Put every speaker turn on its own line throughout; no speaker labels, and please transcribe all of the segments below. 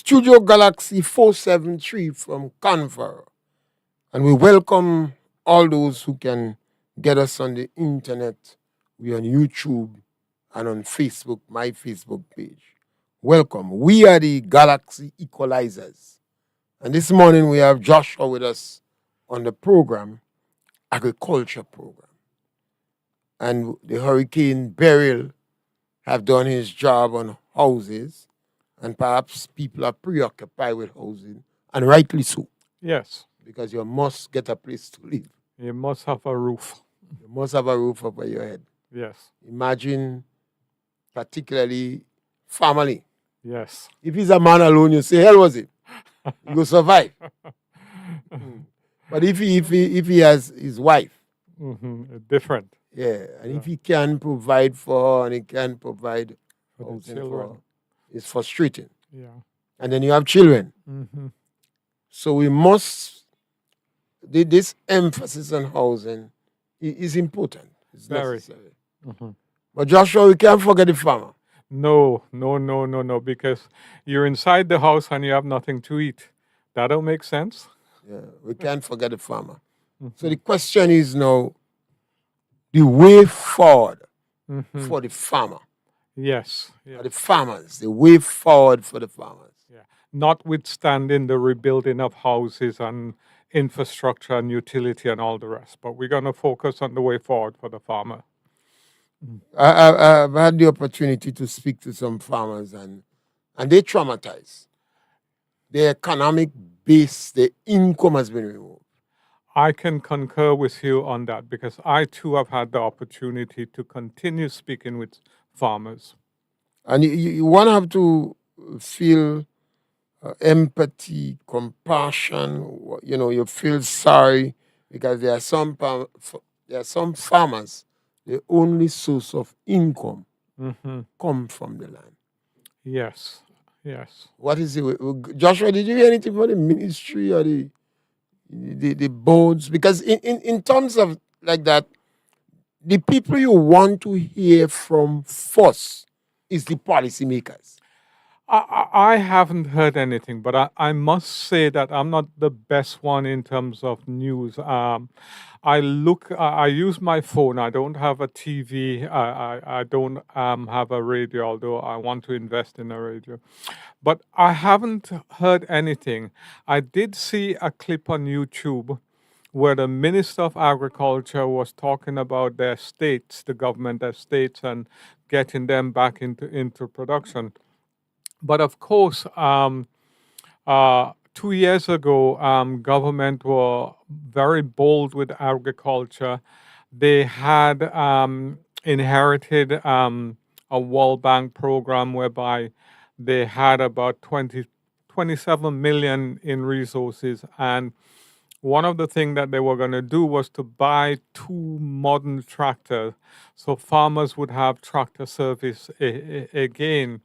Studio Galaxy 473 from Conver. And we welcome all those who can get us on the internet. We're on YouTube and on Facebook, my Facebook page. Welcome. We are the Galaxy Equalizers. And this morning we have Joshua with us on the program, agriculture program. And the Hurricane Beryl have done his job on houses, and perhaps people are preoccupied with housing, and rightly so,
Yes,
because you must get a place to live.
you must have a roof.
You must have a roof over your head.
Yes,
Imagine, particularly family.
yes.
If he's a man alone, you say, hell was it? He will survive. But if he has his wife,
Different
yeah, and if he can provide for her and he can provide
for the
housing for her,
children.
it's frustrating.
Yeah.
And then you have children.
hmm
So we must, this emphasis on housing is important. It's
Very.
necessary.
hmm
But Joshua, we can't forget the farmer.
No, because you're inside the house and you have nothing to eat. That don't make sense.
Yeah, we can't forget the farmer.
Mhm.
So the question is now, the way forward
Mhm.
for the farmer,
Yes.
for
Yeah.
the farmers, the way forward for the farmers.
Yeah. Notwithstanding the rebuilding of houses and infrastructure and utility and all the rest, but we're going to focus on the way forward for the farmer.
I've had the opportunity to speak to some farmers, and they're traumatized. Their economic base, their income has been removed.
I can concur with you on that because I too have had the opportunity to continue speaking with farmers.
And you want to have to feel empathy, compassion. You feel sorry because there are some farmers. The only source of income
hmm
come from the land.
Yes, yes.
What is it, Joshua? Did you hear anything from the ministry or the boards? Because in terms of like that, the people you want to hear from first is the policymakers.
I haven't heard anything, but I must say that I'm not the best one in terms of news. I use my phone. I don't have a TV. I don't have a radio, although I want to invest in a radio. But I haven't heard anything. I did see a clip on YouTube where the Minister of Agriculture was talking about their states, the government estates, and getting them back into production. But of course, 2 years ago, government were very bold with agriculture. They had inherited a World Bank program whereby they had about 27 million in resources. And one of the things that they were going to do was to buy 2 modern tractors so farmers would have tractor service again.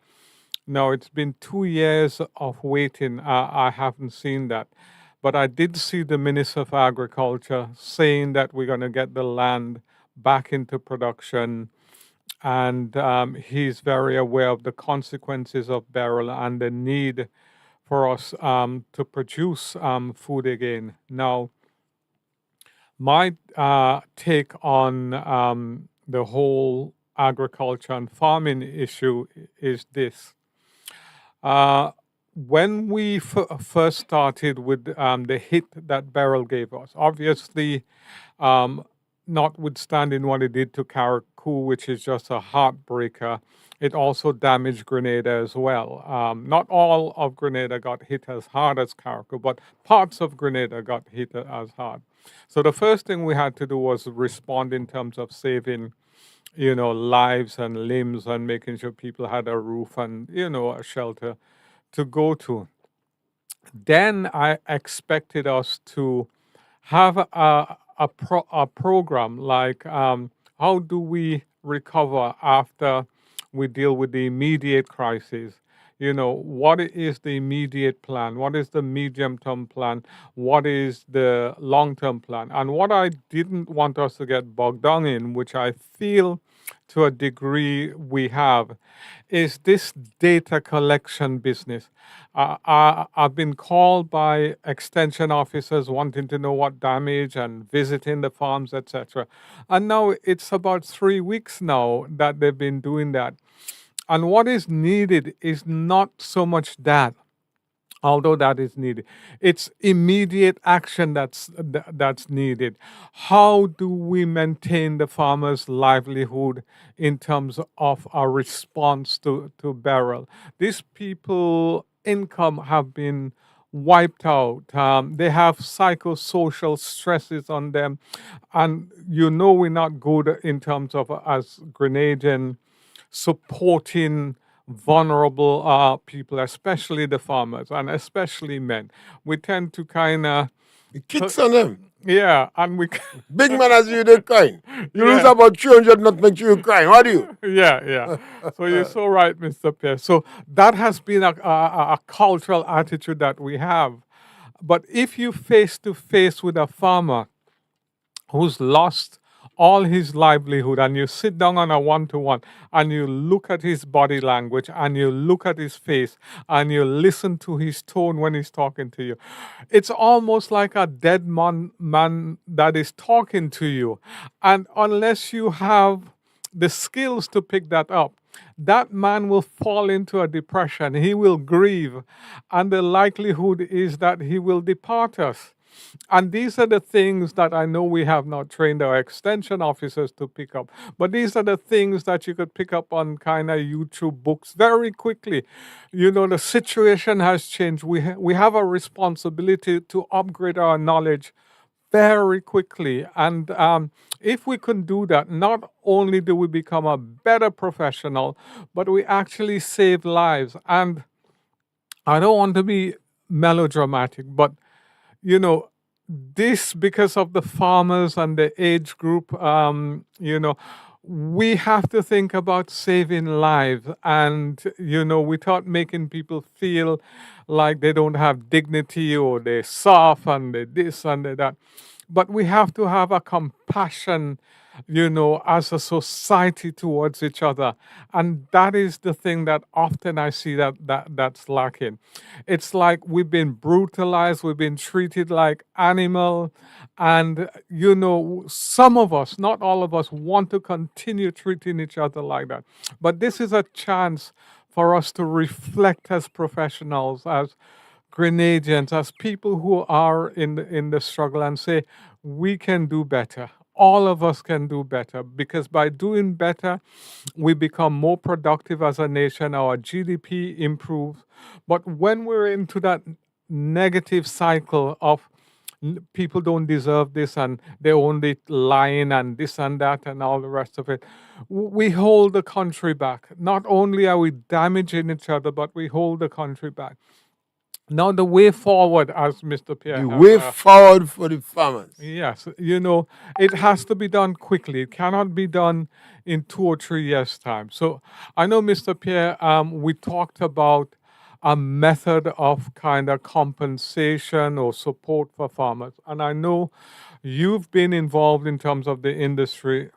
No, it's been 2 years of waiting. I haven't seen that. But I did see the Minister of Agriculture saying that we're going to get the land back into production. And he's very aware of the consequences of Beryl and the need for us to produce food again. Now, my take on the whole agriculture and farming issue is this. When we first started with the hit that Beryl gave us, obviously, um, notwithstanding what it did to Carriacou, which is just a heartbreaker, it also damaged Grenada as well. Not all of Grenada got hit as hard as Carriacou, but parts of Grenada got hit as hard. So the first thing we had to do was respond in terms of saving lives and limbs and making sure people had a roof and, a shelter to go to. Then I expected us to have a program like how do we recover after we deal with the immediate crisis? what is the immediate plan? What is the medium term plan? What is the long term plan? And what I didn't want us to get bogged down in, which I feel to a degree we have, is this data collection business. I've been called by extension officers wanting to know what damage and visiting the farms, etc. And now it's about 3 weeks now that they've been doing that. And what is needed is not so much that, although that is needed. It's immediate action that's needed. How do we maintain the farmer's livelihood in terms of our response to Beryl? These people income have been wiped out. They have psychosocial stresses on them, and we're not good in terms of as Grenadian supporting vulnerable people, especially the farmers and especially men. We tend to kind of,
It kicks on them.
yeah, and we,
Big man as you, they crying. You lose
Yeah.
about 300, not make sure you crying. What do you?
yeah. So you're so right, Mr. Pierre. So that has been a cultural attitude that we have. But if you face to face with a farmer who's lost all his livelihood, and you sit down on a one-to-one and you look at his body language and you look at his face and you listen to his tone when he's talking to you, it's almost like a dead man that is talking to you. And unless you have the skills to pick that up, that man will fall into a depression. He will grieve, and the likelihood is that he will depart us. And these are the things that I know we have not trained our extension officers to pick up. But these are the things that you could pick up on kind of YouTube books very quickly. The situation has changed. We have a responsibility to upgrade our knowledge very quickly. And if we can do that, not only do we become a better professional, but we actually save lives. And I don't want to be melodramatic, but this, because of the farmers and the age group, we have to think about saving lives, and without making people feel like they don't have dignity or they're soft and they're this and they're that. But we have to have a compassion, as a society towards each other. And that is the thing that often I see that's lacking. It's like we've been brutalized, we've been treated like animal. And, some of us, not all of us, want to continue treating each other like that. But this is a chance for us to reflect as professionals, as Grenadians, as people who are in the struggle, and say, we can do better. All of us can do better, because by doing better, we become more productive as a nation. Our GDP improves. But when we're into that negative cycle of people don't deserve this and they're only lying and this and that and all the rest of it, we hold the country back. Not only are we damaging each other, but we hold the country back. Now, the way forward, as Mr. Pierre
The
has,
way forward for the farmers.
yes, it has to be done quickly. It cannot be done in 2 or 3 years' time. So I know, Mr. Pierre, we talked about a method of kind of compensation or support for farmers. And I know you've been involved in terms of the industry,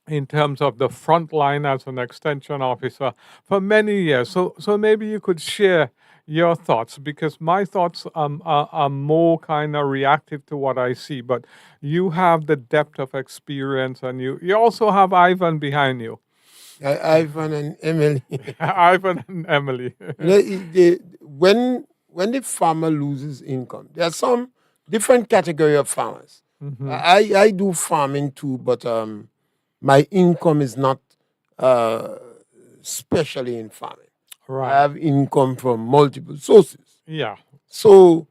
in terms of the front line as an extension officer for many years. So maybe you could share your thoughts, because my thoughts are more kind of reactive to what I see, but you have the depth of experience, and you also have Ivan behind you.
Ivan and Emily.
Ivan and Emily.
When the farmer loses income, there are some different category of farmers. I do farming too, but my income is not especially in farming. I
Right.
have income from multiple sources.
Yeah.
So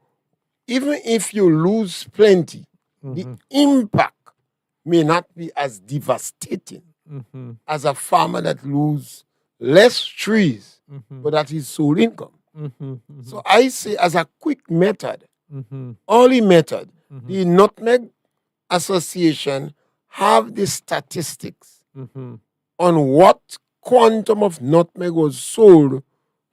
even if you lose plenty, the impact may not be as devastating
Mm-hmm.
as a farmer that lose less trees,
Mm-hmm.
but that is sole income.
Mm-hmm.
So I say, as a quick method,
Mm-hmm.
early method,
Mm-hmm.
the Nutmeg Association have the statistics
Mm-hmm.
on what quantum of nutmeg was sold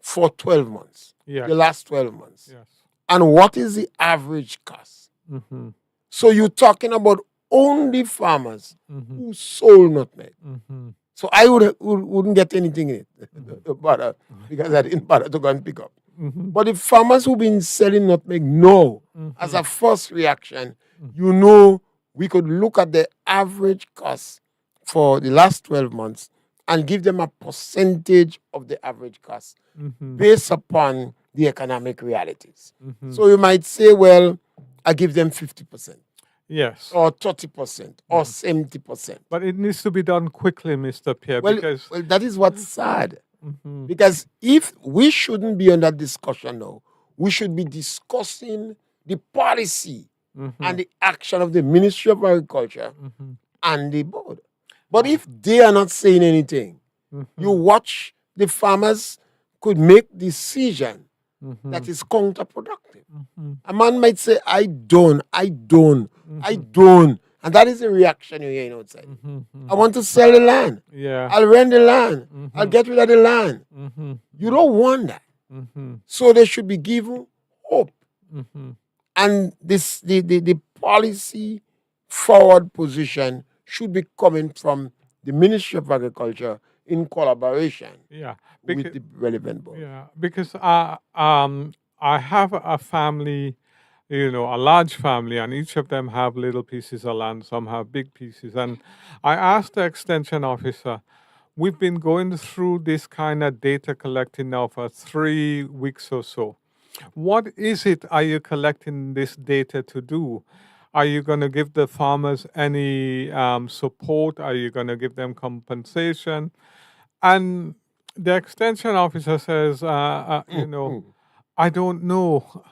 for 12 months,
Yes.
the last 12 months.
Yes.
And what is the average cost?
Mm-hmm.
So you're talking about only farmers
Mm-hmm.
who sold nutmeg.
Mm-hmm.
So I wouldn't get anything in it, butter, because I didn't bother to go and pick up.
Mm-hmm.
But the farmers who've been selling nutmeg know, as
Mm-hmm.
a first reaction, you know, we could look at the average cost for the last 12 months and give them a percentage of the average cost
Mm-hmm.
based upon the economic realities.
Mm-hmm.
So you might say, well, I give them 50%
Yes.
or 30% or 70%.
But it needs to be done quickly, Mr. Pierre,
Well,
because
well, that is what's sad.
Mhm.
Because if we shouldn't be on that discussion now, we should be discussing the policy and the action of the Ministry of Agriculture and the board. But if they are not saying anything, you watch the farmers could make decision that is counterproductive. A man might say, I don't. And that is the reaction you're hearing outside. I want to sell the land.
Yeah.
I'll rent the land. I'll get rid of the land. You don't want that. So they should be given hope. And the policy forward position should be coming from the Ministry of Agriculture in collaboration
Yeah.
with the relevant board.
Yeah, because I have a family, a large family, and each of them have little pieces of land. Some have big pieces, and I asked the extension officer. We've been going through this kind of data collecting now for 3 weeks or so. What is it are you collecting this data to do? Are you going to give the farmers any support? Are you going to give them compensation? And the extension officer says, I don't know.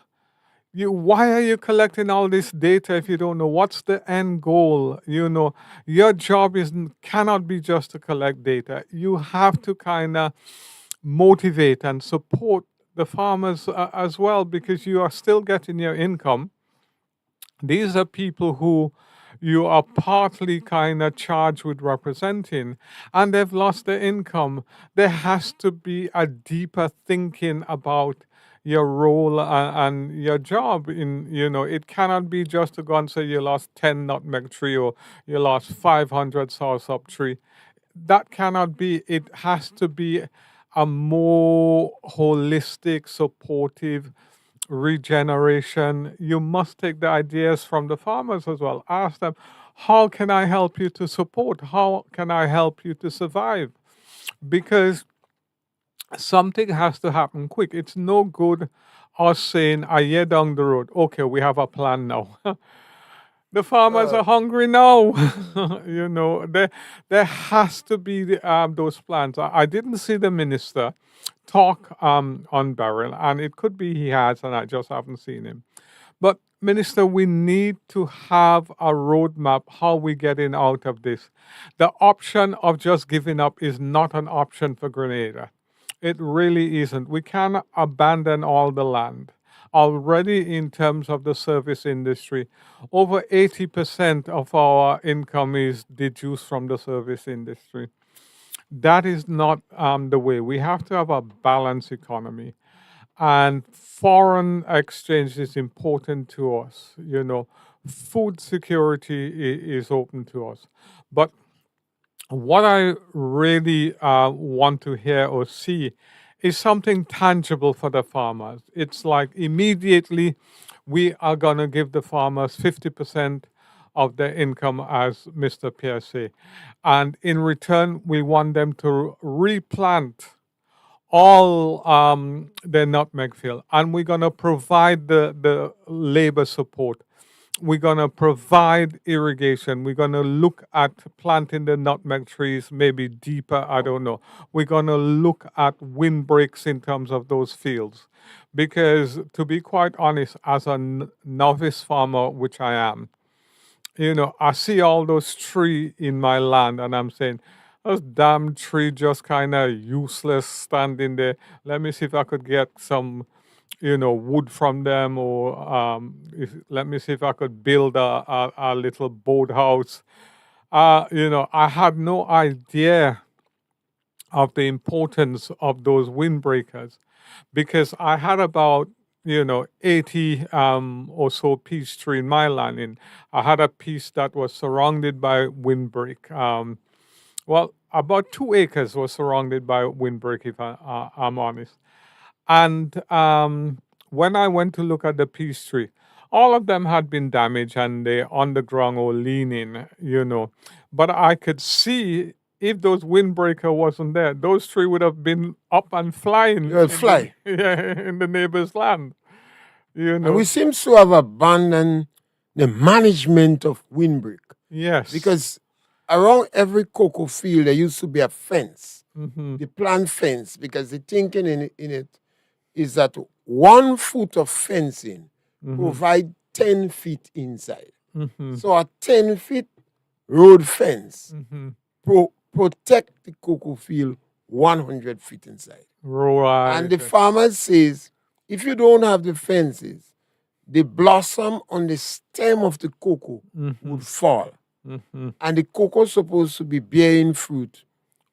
Why are you collecting all this data if you don't know what's the end goal? Your job cannot be just to collect data. You have to kind of motivate and support the farmers as well, because you are still getting your income. These are people who you are partly kind of charged with representing, and they've lost their income. There has to be a deeper thinking about your role and your job. It cannot be just to go and say you lost 10 nutmeg tree or you lost 500 soursop tree. That cannot be. It has to be a more holistic, supportive regeneration. You must take the ideas from the farmers as well. Ask them, how can I help you to support? How can I help you to survive? Because something has to happen quick. It's no good us saying a year down the road, okay, we have a plan now. The farmers are hungry now. There has to be those plans. I didn't see the minister talk on Beryl, and it could be he has, and I just haven't seen him. But Minister, we need to have a roadmap how we getting out of this. The option of just giving up is not an option for Grenada. It really isn't. We can't abandon all the land. Already, in terms of the service industry, over 80% of our income is deduced from the service industry. That is not the way. We have to have a balanced economy. And foreign exchange is important to us. Food security is open to us. But what I really want to hear or see is something tangible for the farmers. It's like immediately we are going to give the farmers 50% of their income, as Mr. Pierre said. And in return, we want them to replant all their nutmeg field. And we're going to provide the labor support. We're going to provide irrigation. We're going to look at planting the nutmeg trees maybe deeper. I don't know. We're going to look at windbreaks in terms of those fields. Because to be quite honest, as a novice farmer, which I am, I see all those trees in my land and I'm saying, those damn tree just kind of useless standing there. Let me see if I could get some wood from them, or let me see if I could build a little boathouse. I had no idea of the importance of those windbreakers. because I had about 80 or so peach tree in my land, and I had a piece that was surrounded by windbreak. Well, about 2 acres was surrounded by windbreak, if I'm honest. And when I went to look at the peace tree, all of them had been damaged and they on the ground or leaning. But I could see if those windbreaker wasn't there, those trees would have been up and flying
You'll fly.
in the neighbor's land.
And we seem to have abandoned the management of windbreak
Yes.
because around every cocoa field there used to be a fence,
Mhm.
the plant fence, because the thinking in it is that 1 foot of fencing provide 10 feet inside.
Mhm.
So a 10 feet road fence
Mhm.
protect the cocoa field 100 feet inside.
Right.
And the farmer says, if you don't have the fences, the blossom on the stem of the cocoa would fall.
Mhm.
And the cocoa is supposed to be bearing fruit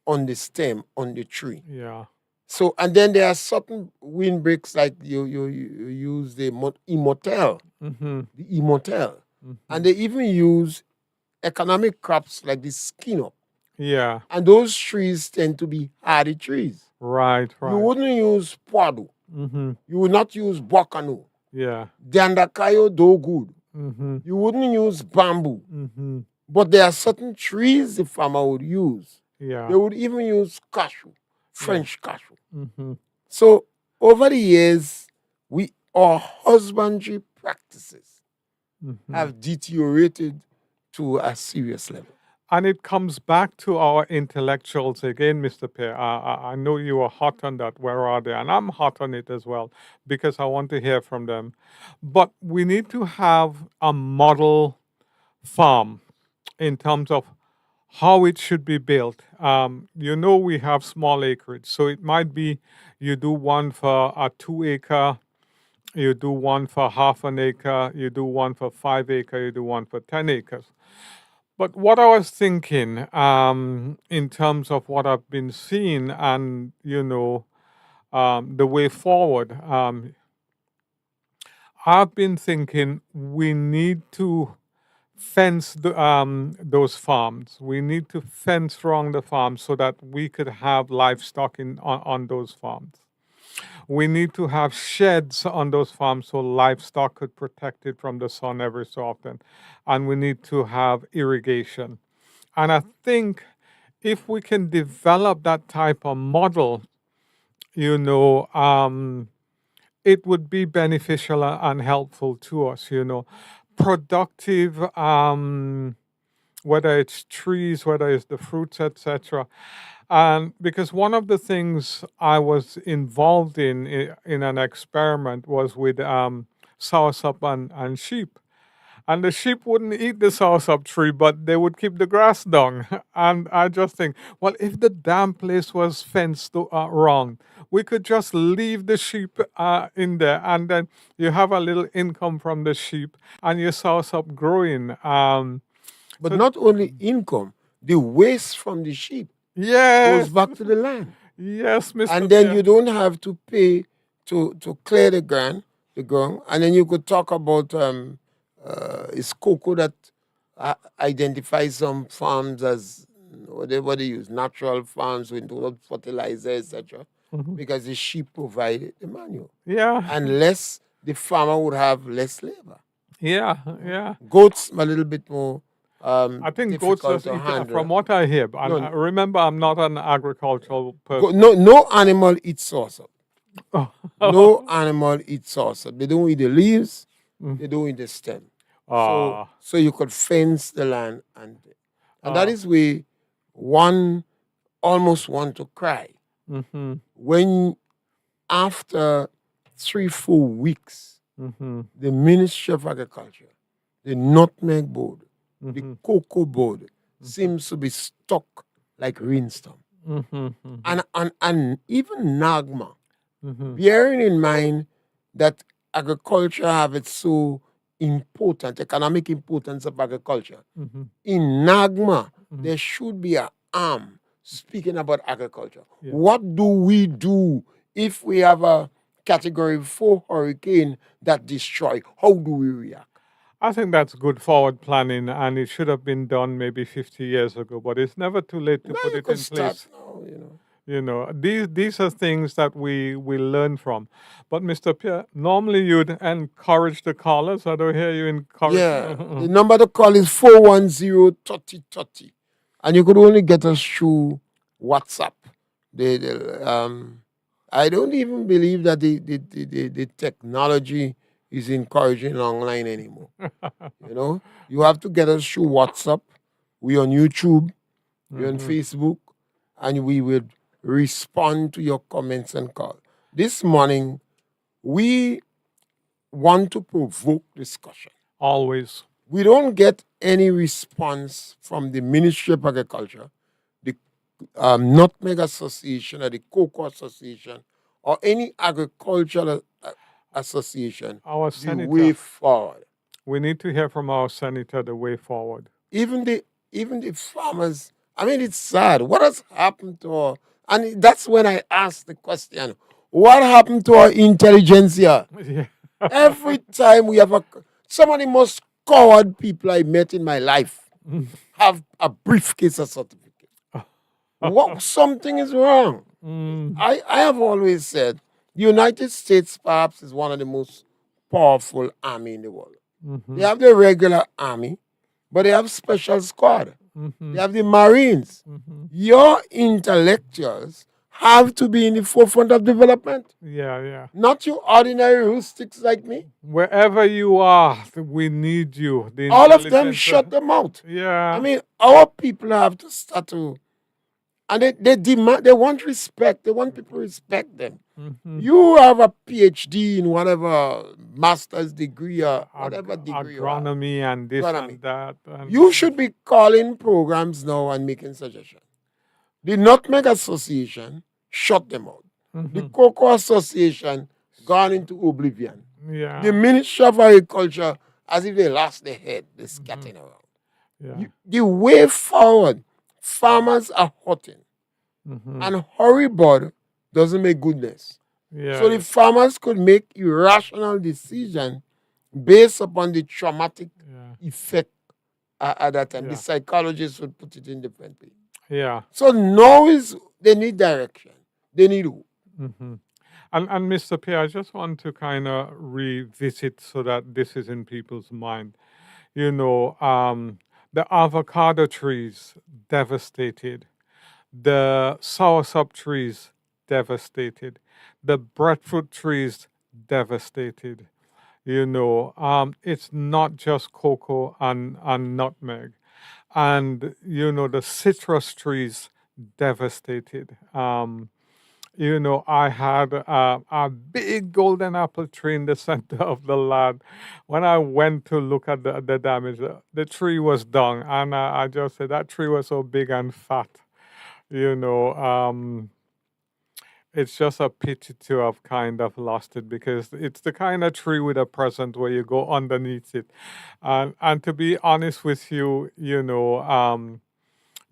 on the stem, on the tree.
Yeah.
So, and then there are certain windbreaks like you use the Immortel,
Mhm.
the Immortel.
Mhm.
And they even use economic crops like the Skinop.
Yeah.
And those trees tend to be hardy trees.
Right.
You
Right.
wouldn't use Poado.
Mhm.
You would not use Bocano,
Yeah.
Dandakayo Dogwood.
Mhm.
You wouldn't use bamboo.
Mhm.
But there are certain trees the farmer would use.
Yeah.
They would even use cashew, French cashew.
Mhm.
So over the years, our husbandry practices
Mhm.
have deteriorated to a serious level.
And it comes back to our intellectuals again, Mr. Pear. I know you are hot on that. Where are they? And I'm hot on it as well because I want to hear from them. But we need to have a model farm in terms of how it should be built. We have small acreage, so it might be you do one for a 2 acre, you do one for half an acre, you do one for 5 acre, you do one for 10 acres. But what I was thinking, in terms of what I've been seeing and, the way forward, I've been thinking we need to fence those farms. We need to fence around the farms so that we could have livestock on those farms. We need to have sheds on those farms so livestock could protect it from the sun every so often. And we need to have irrigation. And I think if we can develop that type of model, it would be beneficial and helpful to us, productive, whether it's trees, whether it's the fruits, etc. And because one of the things I was involved in an experiment was with soursop and sheep. And the sheep wouldn't eat the soursop tree, but they would keep the grass down. And I just think, well, if the damn place was fenced around, we could just leave the sheep in there, and then you have a little income from the sheep, and your soursop growing.
But
So-
not only income, the waste from the sheep
Yes,
goes back to the land.
yes, Mr.
And then
Bear.
you don't have to pay to clear the ground, and then you could talk about it's cocoa that identifies some farms as whatever they use, natural farms with no fertilizer, etc. Because the sheep provide the manure.
Yeah,
Unless the farmer would have less labor.
yeah.
Goats a little bit more
I think goats
difficult
just
to
eat,
handle.
from what I hear. And
No.
remember, I'm not an agricultural person.
No animal eats saucer. No animal eats saucer. They don't eat the leaves. They don't eat the stem.
Ah.
So you could fence the land, and that is where one almost want to cry
Mhm,
when after 3-4 weeks
mhm,
the Ministry of Agriculture, the Nutmeg Board, the
mhm,
Cocoa Board seems to be stuck like rainstorm.
mhm, mhm,
And even NAGMA,
mhm.
bearing in mind that agriculture have its so important, economic importance of agriculture,
Mhm.
in NAGMA, there should be an arm speaking about agriculture.
Yeah.
What do we do if we have a category 4 hurricane that destroy, how do we react?
I think that's good forward planning, and it should have been done maybe 50 years ago, but it's never too late to
Now
put
you
it
could
in
start
place.
now.
These are things that we learn from. But Mr. Pierre, normally you'd encourage the callers. I don't hear you encourage.
Yeah, the number to call is 410-3030. And you could only get us through WhatsApp. I don't even believe that the technology is encouraging online anymore. You have to get us through WhatsApp. We on YouTube, we on Facebook, and we will respond to your comments and call. This morning, we want to provoke discussion.
Always.
We don't get any response from the Ministry of Agriculture, the Nutmeg Association, or the Cocoa Association, or any agricultural association.
Our
The
senator.
way forward.
We need to hear from our senator the way forward.
Even the farmers. I mean, it's sad. What has happened to our? And that's when I ask the question: what happened to our intelligentsia?
Yeah.
Every time we have some of the most coward people I met in my life have a briefcase of certificate. Something is wrong. I have always said the United States perhaps is one of the most powerful army in the world. They have the regular army, but they have special squad. They have the Marines. Your intellectuals have to be in the forefront of development.
Yeah.
Not you ordinary rustics like me.
Wherever you are, we need you.
All of them shut them out.
Yeah.
I mean, our people have to start to, and they demand, they want respect. They want people to respect them. You have a PhD in whatever master's degree or whatever degree
agronomy
you have.
And this and that.
You should be calling programs now and making suggestions. The Nutmeg Association shut them out. The Cocoa Association gone into oblivion.
Yeah.
The Ministry of Agriculture, as if they lost their head, they're scatting around.
Yeah.
The way forward, farmers are hurting. And horrible doesn't make goodness.
Yeah.
So the farmers could make irrational decision based upon the traumatic effect at that time. The psychologists would put it in differently.
Yeah.
So now they need direction. They need hope.
And Mr. Pierre, I just want to kind of revisit so that this is in people's mind. The avocado trees devastated, the soursop trees devastated, the breadfruit trees devastated. It's not just cocoa and nutmeg. And, the citrus trees devastated. I had a big golden apple tree in the center of the land. When I went to look at the damage, the tree was done. And I just said that tree was so big and fat. It's just a pity to have kind of lost it, because it's the kind of tree with a present where you go underneath it. And to be honest with you,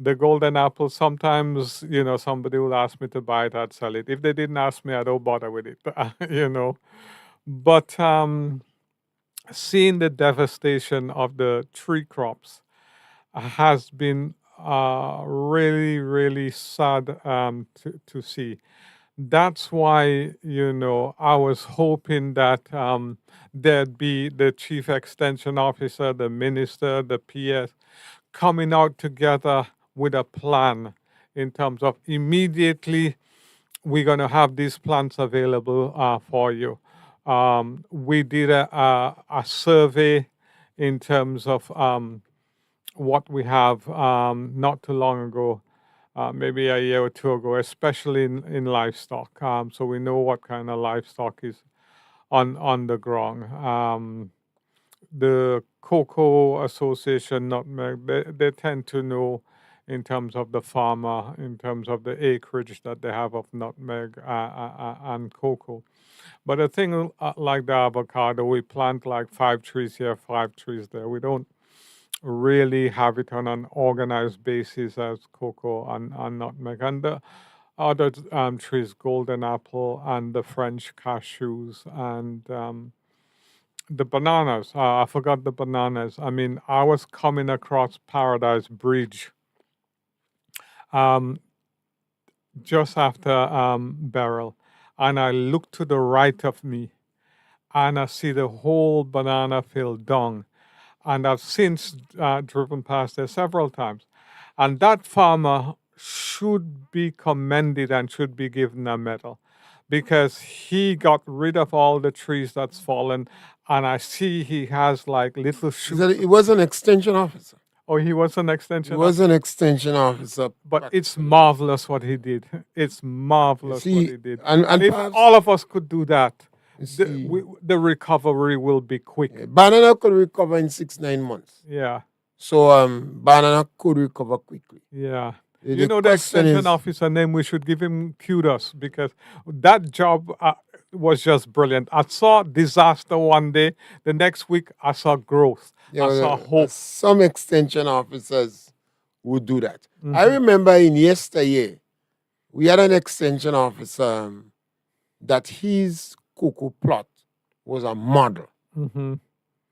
the golden apple, sometimes, somebody will ask me to buy it, I'd sell it. If they didn't ask me, I don't bother with it, But seeing the devastation of the tree crops has been really, really sad to see. That's why, I was hoping that there'd be the chief extension officer, the minister, the PS, coming out together with a plan in terms of immediately we're going to have these plans available for you. We did a survey in terms of what we have not too long ago, maybe a year or two ago, especially in livestock. So we know what kind of livestock is on the ground. The Cocoa Association, Nutmeg, they tend to know in terms of the farmer, in terms of the acreage that they have of nutmeg and cocoa. But a thing like the avocado, we plant like 5 trees here, 5 trees there. We don't really have it on an organized basis as cocoa and nutmeg. And other trees, golden apple and the French cashews and the bananas. I forgot the bananas. I mean, I was coming across Paradise Bridge um, just after Beryl, and I looked to the right of me, and I see the whole banana field dung. And I've since driven past there several times. And that farmer should be commended and should be given a medal because he got rid of all the trees that's fallen. And I see he has like little
He
shoots.
said he was an extension officer.
Oh, he was an
He
extension.
was an extension officer.
But it's marvelous what he did. It's marvelous what he did.
And
if
perhaps,
all of us could do that,
you see,
the recovery will be quick.
banana could recover in 6-9 months.
Yeah.
So banana could recover quickly.
Yeah.
The
You know, the
question
extension
is-
officer name, we should give him kudos because that job was just brilliant. I saw disaster one day. The next week, I saw growth. I saw hope.
Some extension officers would do that. I
Mhm.
remember in yesteryear, we had an extension officer that his cocoa plot was a model.
Mhm.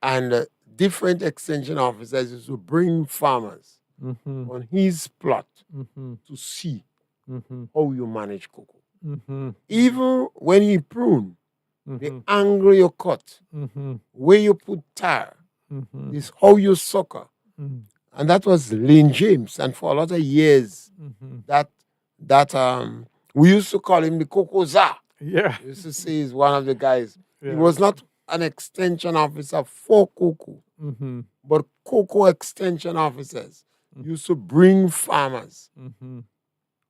And different extension officers used to bring farmers
Mhm.
on his plot
Mhm.
to see
Mhm.
how you manage cocoa.
Mhm.
Even when he prune, the
Mhm.
angle you cut,
Mhm.
where you put tire,
Mhm.
is how you sucker.
Mhm.
And that was Lane James. And for a lot of years,
Mhm.
that we used to call him the Cocoa Czar.
Yeah.
We used to say he's one of the guys.
Yeah.
He was not an extension officer for cocoa,
Mhm.
but cocoa extension officers used to bring farmers
Mhm.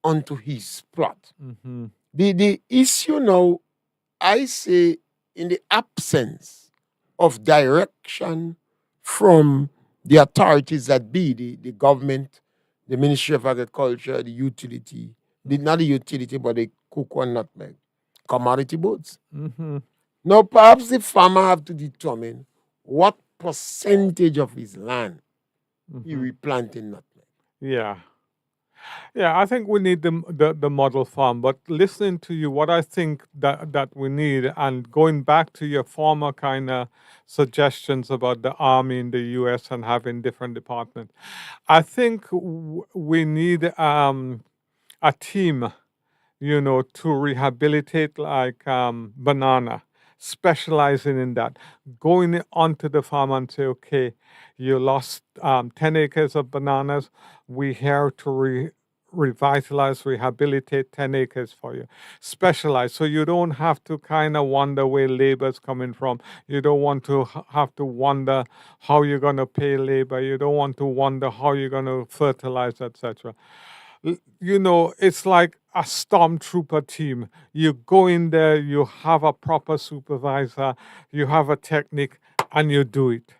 onto his plot.
Mhm.
The issue now, I say, in the absence of direction from the authorities that be, the government, the Ministry of Agriculture, the utility, not the utility, but the cocoa and nutmeg, commodity boards.
Mhm.
Now, perhaps the farmer have to determine what percentage of his land he
Mhm.
replanting nutmeg.
Yeah. Yeah, I think we need the model farm. But listening to you, what I think that we need, and going back to your former kind of suggestions about the army in the U.S. and having different departments, I think we need a team, you know, to rehabilitate like banana, specializing in that, going onto the farm and say, okay, you lost 10 acres of bananas. We here to revitalize, rehabilitate 10 acres for you. Specialize. So you don't have to kind of wonder where labor's coming from. You don't want to have to wonder how you're going to pay labor. You don't want to wonder how you're going to fertilize, etc. You know, it's like a stormtrooper team. You go in there, you have a proper supervisor, you have a technique, and you do it.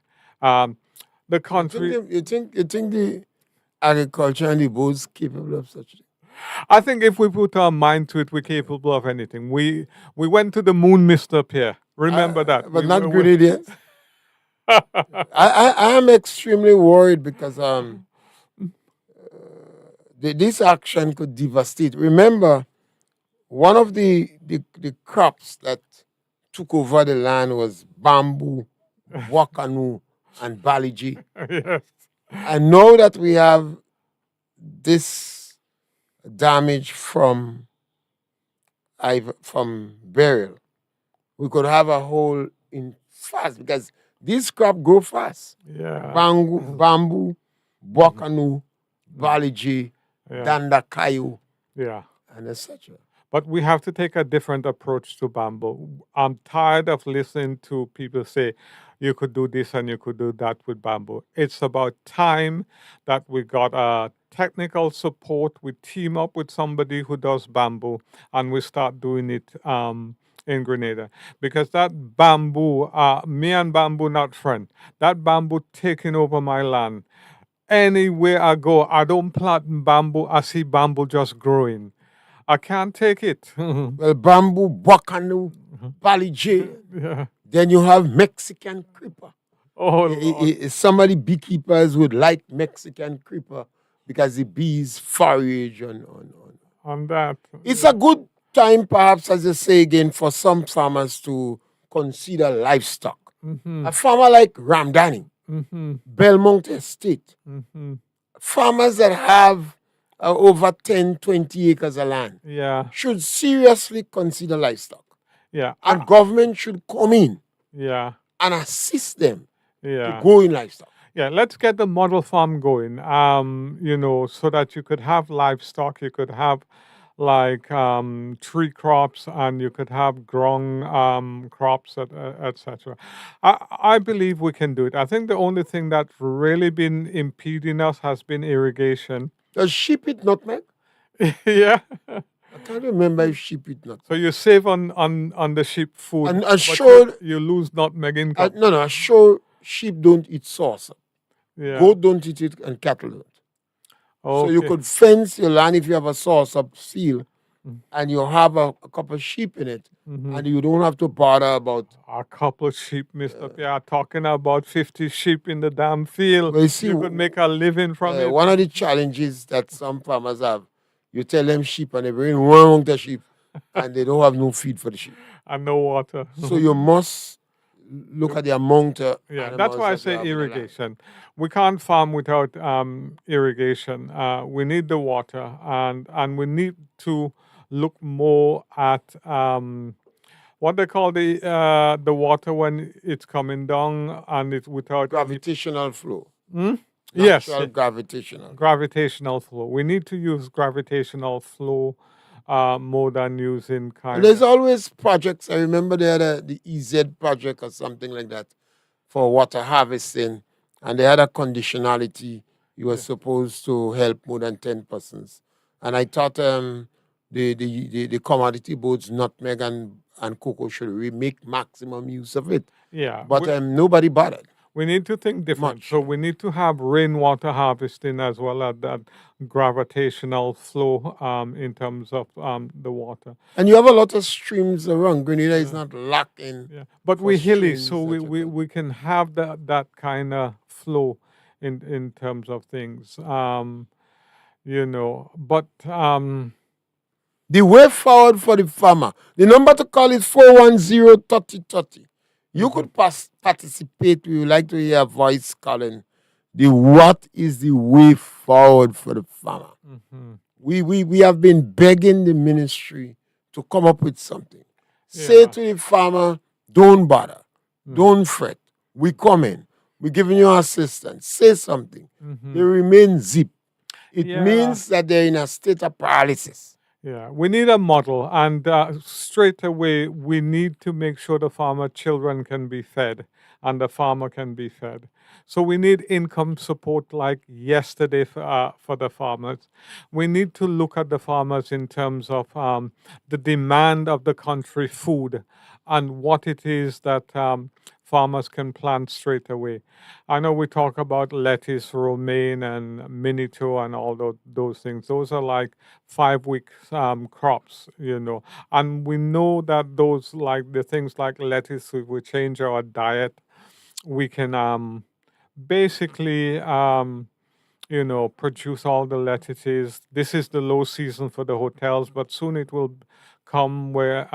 The country,
You think the agriculture and the boards capable of such thing?
I think if we put our mind to it, we're capable of anything. We went to the moon, Mr. Pierre. Remember that.
But not Grenadiers. I am extremely worried because this action could devastate. Remember, one of the crops that took over the land was bamboo, wakanu, and baliji.
Yes.
And now that we have this damage from burial, we could have a hole in fast because this crop grow fast.
Yeah.
Bamboo, wakanu, baliji,
Yeah.
dandakayu,
Yeah.
and etc.
But we have to take a different approach to bamboo. I'm tired of listening to people say, you could do this and you could do that with bamboo. It's about time that we got technical support. We team up with somebody who does bamboo and we start doing it in Grenada. Because that bamboo, me and bamboo not friend. That bamboo taking over my land. Anywhere I go, I don't plant bamboo. I see bamboo just growing. I can't take it.
Well, bamboo, wakanu, baliji.
Yeah.
Then you have Mexican creeper.
Oh, Lord.
Somebody beekeepers would like Mexican creeper because the bees forage on
on that.
It's a good time, perhaps, as you say again, for some farmers to consider livestock.
Mm-hmm.
A farmer like Ramdani,
Mm-hmm.
Belmont Estate,
Mm-hmm.
farmers that have over 10, 20 acres of land
Yeah.
should seriously consider livestock.
Yeah.
And government should come in
Yeah.
and assist them to
Yeah.
go in livestock.
Yeah, let's get the model farm going. So that you could have livestock, you could have like tree crops, and you could have grown crops, etc. I believe we can do it. I think the only thing that's really been impeding us has been irrigation.
Does sheep eat nutmeg?
Yeah.
I can't remember if sheep eat nutmeg.
So you save on the sheep food,
And
but
sure,
you lose nutmeg income.
no, sure, sheep don't eat sauce.
Yeah.
Goat don't eat it, and cattle don't. So you
Okay.
could fence your land if you have a sauce up field
Mm.
and you have a couple of sheep in it,
Mhm.
and you don't have to bother about.
A couple of sheep, Mr. Pierre, talking about 50 sheep in the damn field.
Well, you see,
You could make a living from it.
one of the challenges that some farmers have, you tell them sheep and they bring one among the sheep and they don't have no feed for the sheep.
And no water.
So you must look at the amount of
Yeah, that's why I
animals that you
say
have in the land.
irrigation. We can't farm without irrigation. We need the water, and we need to look more at what they call the water when it's coming down and it's without any.
Gravitational flow.
Yes,
Natural gravitational.
gravitational flow. We need to use gravitational flow more than using
And
kind
there's
of.
always projects. I remember they had the EZ project or something like that for water harvesting, and they had a conditionality. You were supposed to help more than 10 persons. And I thought the commodity boards, nutmeg and cocoa, should make maximum use of it.
Yeah,
But nobody bothered.
we need to think different.
Much.
So we need to have rainwater harvesting as well as that gravitational flow in terms of the water.
And you have a lot of streams around. Grenada is not locked in.
Yeah, but
for
we're hilly,
streams,
so
etc.
we can have that kind of flow in terms of things. But
The way forward for the farmer, the number to call is 410-3030. You could participate. We would like to hear a voice calling. What is the way forward for the farmer? We have been begging the ministry to come up with something. Say
Yeah.
to the farmer, don't bother, don't fret. We coming. We're giving you assistance. Say something. They remain zip. It
Yeah.
means that they're in a state of paralysis.
Yeah, we need a model, and straight away we need to make sure the farmer children can be fed and the farmer can be fed. So we need income support like yesterday for the farmers. We need to look at the farmers in terms of the demand of the country food and what it is that farmers can plant straight away. I know we talk about lettuce, romaine, and minito, and all those things. Those are like 5 week crops, and we know that those like the things like lettuce, if we change our diet, we can basically produce all the lettuces. This is the low season for the hotels, but soon it will come where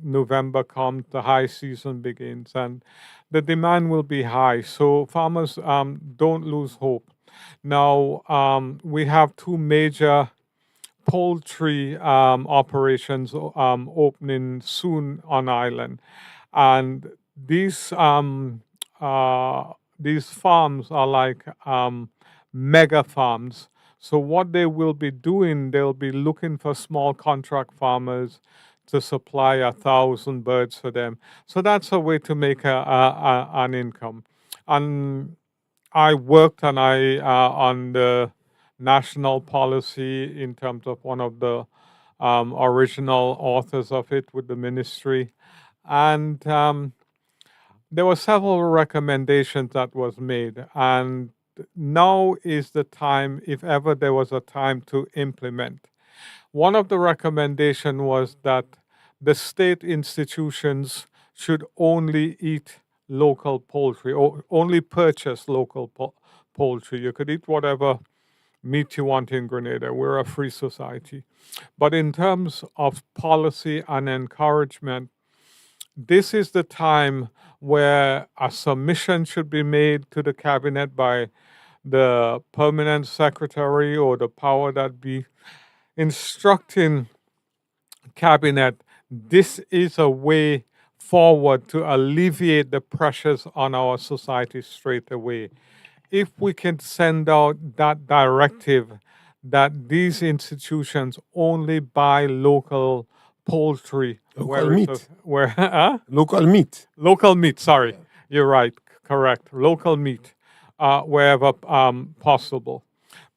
November comes, the high season begins, and the demand will be high. So farmers don't lose hope. Now we have two major poultry operations opening soon on island, and these farms are like mega farms. So what they will be doing, they'll be looking for small contract farmers to supply 1,000 birds for them. So that's a way to make an income. And I worked on the national policy in terms of one of the original authors of it with the ministry, and there were several recommendations that was made, and now is the time, if ever there was a time, to implement. One of the recommendation was that the state institutions should only eat local poultry or only purchase local poultry. You could eat whatever meat you want in Grenada. We're a free society. But in terms of policy and encouragement, this is the time where a submission should be made to the cabinet by the permanent secretary or the power that be, instructing cabinet this is a way forward to alleviate the pressures on our society straight away. If we can send out that directive that these institutions only buy local poultry,
Local meat. Local meat.
Local meat, sorry. You're right, correct. Local meat, wherever possible.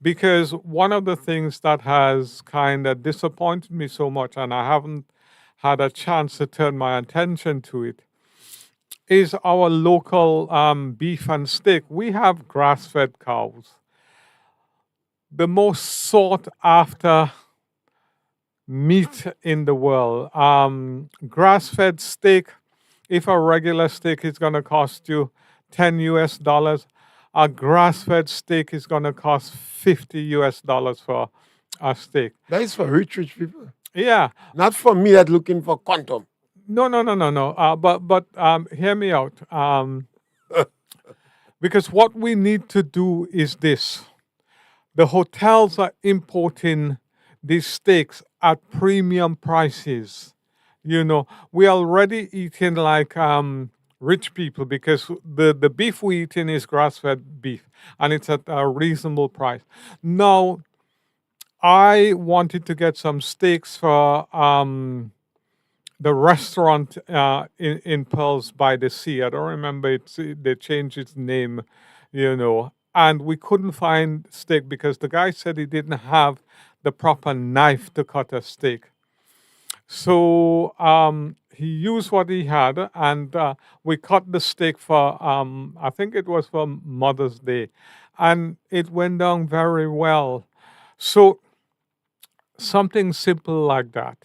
Because one of the things that has kind of disappointed me so much, and I haven't had a chance to turn my attention to it, is our local beef and steak. We have grass-fed cows. The most sought after meat in the world. Grass-fed steak, if a regular steak is going to cost you $10 US, a grass-fed steak is going to cost $50 US for a steak.
That is for rich people.
Yeah.
Not for me that looking for quantum.
No. But hear me out. Because what we need to do is this. The hotels are importing these steaks at premium prices. You know, we already eating like rich people because the beef we eating is grass-fed beef and it's at a reasonable price. Now, I wanted to get some steaks for the restaurant in Pearls by the Sea. I don't remember they changed its name, you know, and we couldn't find steak because the guy said he didn't have the proper knife to cut a steak. So he used what he had, and we cut the steak for, I think it was for Mother's Day, and it went down very well. So something simple like that.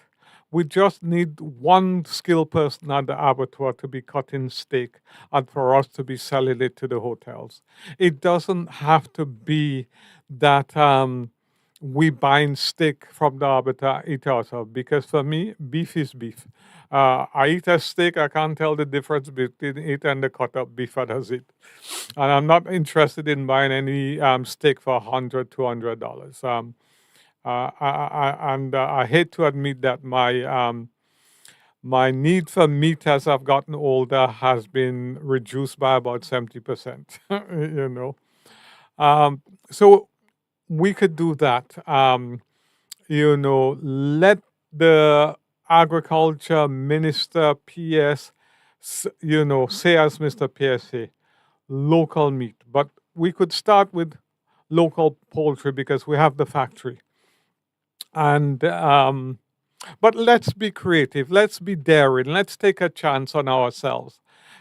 We just need one skilled person at the abattoir to be cutting steak and for us to be selling it to the hotels. It doesn't have to be that we buying steak from the abattoir, eat ourselves, because for me, beef is beef. I eat a steak, I can't tell the difference between it and the cut up beef that does it. And I'm not interested in buying any steak for $100, $200. I hate to admit that my need for meat as I've gotten older has been reduced by about 70%. You know, so we could do that. You know, let the agriculture minister, PS, you know, say as Mr. PSA, local meat. But we could start with local poultry because we have the factory. And but let's be creative, let's be daring, let's take a chance on ourselves.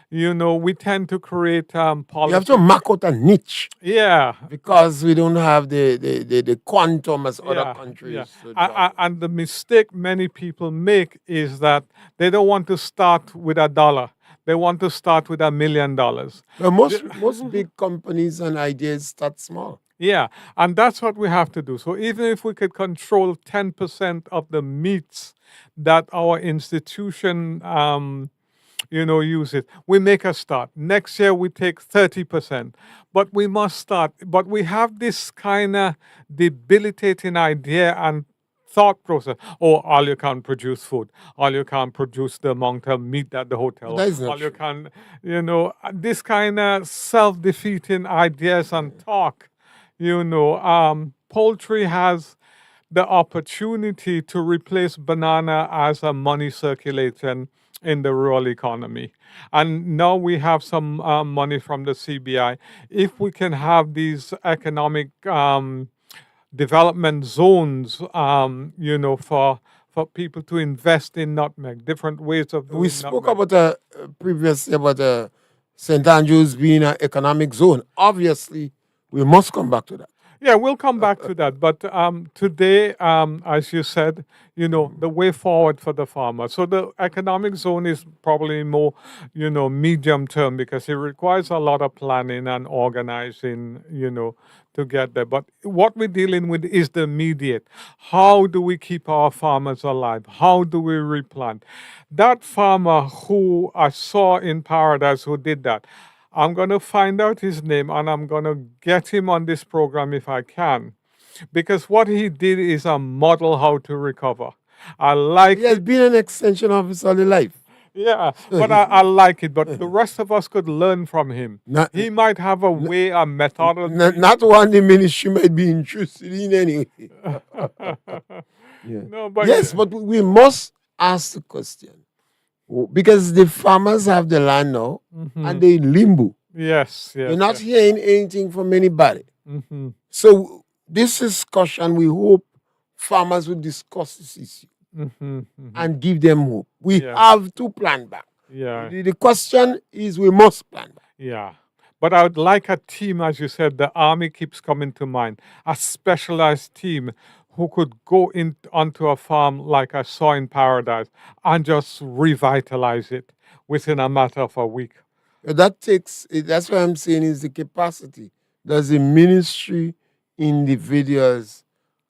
You know, we tend to create policy.
You have to mark out a niche.
Yeah.
Because we don't have the quantum as other countries.
Yeah. And the mistake many people make is that they don't want to start with $1. They want to start with $1 million.
Well, most big companies and ideas start small.
Yeah, and that's what we have to do. So even if we could control 10% of the meats that our institution, you know, uses, we make a start. Next year we take 30%, but we must start. But we have this kind of debilitating idea and thought process. Oh, all you can produce food. All you can produce the amount of meat at the hotel.
That is not
all
true.
You can, you know, this kind of self-defeating ideas and talk. You know, poultry has the opportunity to replace banana as a money circulation in the rural economy. And now we have some money from the CBI. If we can have these economic development zones, you know, for people to invest in nutmeg, different ways of doing
We spoke
nutmeg.
about previously about St. Andrews being an economic zone. Obviously, we must come back to that.
Yeah, we'll come back to that. But today, as you said, the way forward for the farmer. So the economic zone is probably more, medium term because it requires a lot of planning and organizing, to get there. But what we're dealing with is the immediate. How do we keep our farmers alive? How do we replant? That farmer who I saw in Paradise who did that, I'm going to find out his name and I'm going to get him on this program if I can. Because what he did is a model how to recover. I like
He has
it.
been an extension officer all his life.
Yeah, but I like it. But the rest of us could learn from him.
Not,
He might have a way, a methodology.
not one the ministry might be interested in anyway. Yeah.
No, but
Yes, but we must ask the question. Because the farmers have the land now and they in limbo.
yes,
You're
yes.
not hearing anything from anybody.
Mm-hmm.
So this discussion, we hope farmers will discuss this issue
Mm-hmm. Mm-hmm.
and give them hope. We
Yeah.
have to plan back.
Yeah.
The question is we must plan back.
Yeah. But I would like a team, as you said, the army keeps coming to mind, a specialized team who could go in onto a farm like I saw in Paradise and just revitalize it within a matter of a week.
That's what I'm saying is the capacity. Does the ministry individuals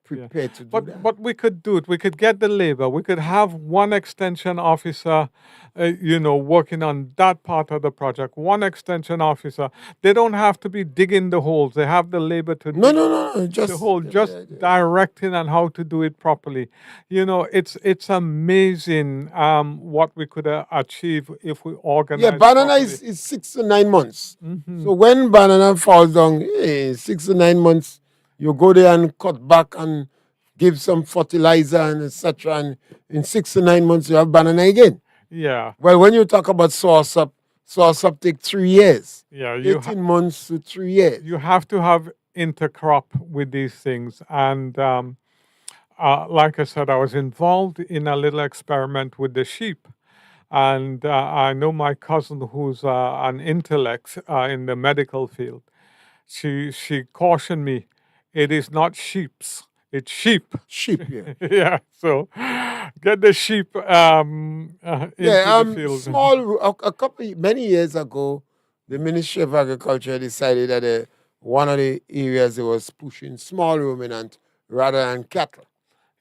prepared to do that?
But we could do it. We could get the labor. We could have one extension officer, working on that part of the project. One extension officer. They don't have to be digging the holes. They have the labor to
No,
dig
no, no, no.
the hole, just directing on how to do it properly. It's amazing what we could achieve if we organize.
Yeah, banana
properly.
is 6 to 9 months.
Mhm.
So when banana falls down, 6 to 9 months, you go there and cut back and give some fertilizer and etc. And in 6 to 9 months, you have banana again.
Yeah,
Well, when you talk about sauce up take 3 years,
yeah.
18 months to 3 years.
You have to have intercrop with these things. And like I said, I was involved in a little experiment with the sheep. And I know my cousin, who's an intellect in the medical field. She cautioned me, it is not sheep's, it's sheep.
Sheep, yeah.
Yeah, so get the sheep into
Yeah,
the field.
many years ago, the Ministry of Agriculture decided that one of the areas they was pushing small ruminant rather than cattle.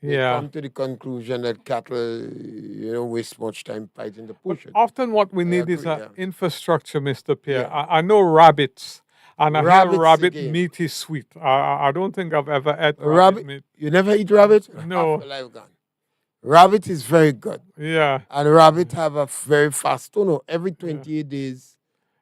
They
Yeah.
come to the conclusion that cattle, waste much time fighting the
But
push.
often what we need is
agree,
an
yeah.
infrastructure, Mr. Pierre.
Yeah.
I know rabbits, and I hear
Rabbits
rabbit
again.
meat is sweet. I don't think I've ever had rabbit
Rabbit,
meat.
you never eat rabbit?
No.
Half your life gone. Rabbit is very good.
Yeah,
And rabbit have a very fast turnover. Every 28 days,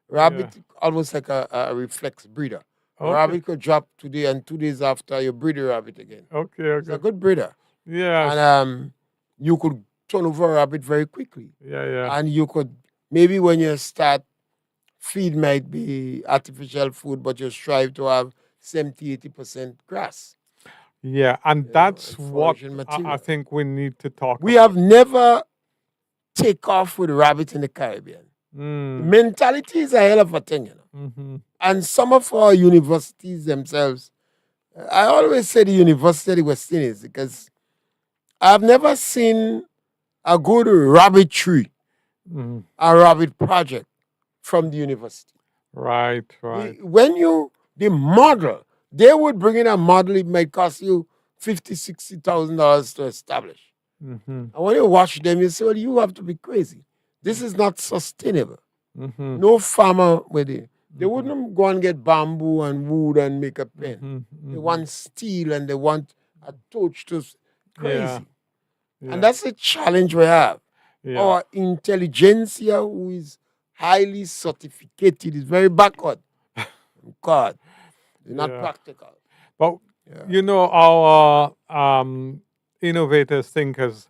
rabbit almost like a reflex breeder.
Okay.
Rabbit could drop today and 2 days after you breed a rabbit again.
okay,
It's a
okay.
good breeder.
Yeah,
And you could turn over a rabbit very quickly.
yeah.
And you could, maybe when you start, feed might be artificial food, but you strive to have 70-80% grass.
Yeah, and
know,
that's
and
what
foraging
I
material.
think we need to talk
We
about.
have never take off with rabbit in the Caribbean.
Mm,
Mentality is a hell of a thing,
mhm.
And some of our universities themselves, I always say the University of the West Indies because I've never seen a good rabbit tree,
Mhm.
a rabbit project from the university.
Right, right.
When the model, they would bring in a model, it might cost you $50,000-$60,000 to establish.
Mhm,
And when you watch them, you say, well, you have to be crazy. This is not sustainable.
mhm,
No farmer with it. They wouldn't go and get bamboo and wood and make a pen.
mhm,
They
mhm.
want steel and they want a torch to crazy.
Yeah, yeah,
And that's the challenge we have.
yeah.
Our intelligentsia, who is highly certificated, is very backward. God, they're not
Yeah.
practical.
But
Yeah.
our innovators, thinkers,